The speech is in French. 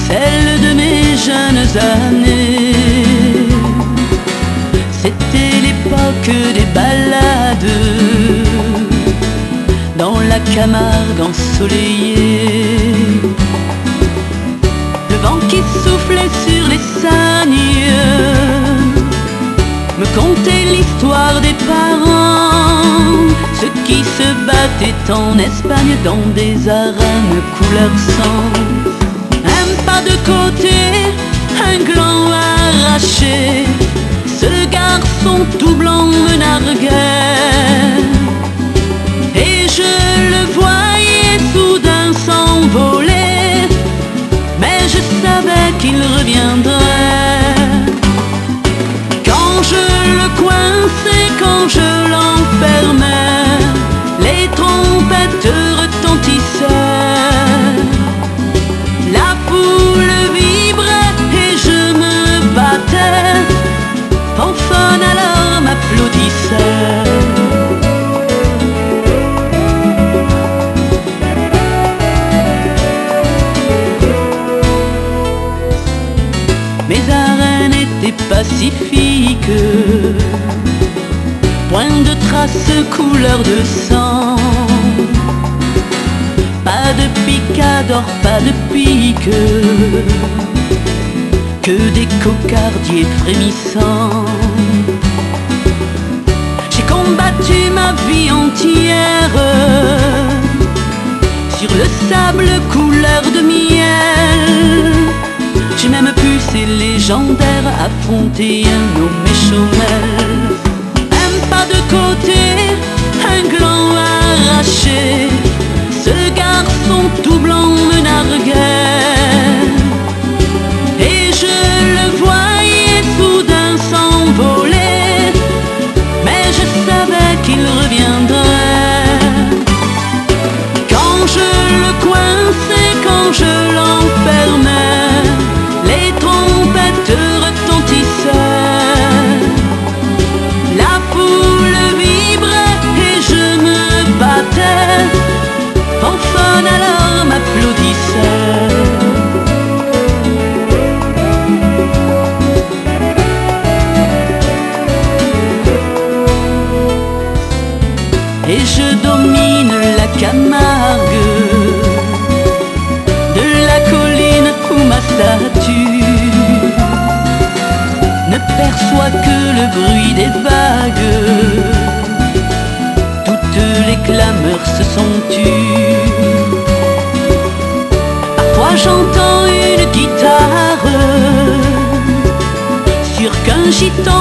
celle de mes jeunes années. C'était l'époque des balades dans la Camargue ensoleillée. Le vent qui soufflait sur les sagnes me contait l'histoire des parents, ceux qui se battaient en Espagne dans des arènes couleur sang. Un pas de côté, un gland arraché, ce garçon tout blanc me narguait. Et je le voyais soudain s'envoler, mais je savais qu'il reviendrait. Quand je le coinçais, quand je l'enfermais, les trompettes retentissaient. La foule vibrait et je me battais, personne alors m'applaudissait. Mes arènes étaient pacifiques, point de traces couleur de sang. Pas de picador, pas de pique, que des cocardiers frémissants. J'ai combattu ma vie entière sur le sable couleur de miel. J'ai même pu ces légendaires affronter un nommé Chaumel. Un pas de côté, un gland arraché, ce garçon tout blanc me narguait. Et je le voyais soudain s'envoler, mais je savais qu'il reviendrait. Quand je le coinçais, quand je l'enfermais, les trompettes retentissaient. La foule vibrait et je me battais, personne alors m'applaudissait. Et je domine la Camargue, de la colline où ma statue ne perçoit que le bruit des vagues. Toutes les clameurs se sont tues. Parfois j'entends une guitare, sûr qu'un gitan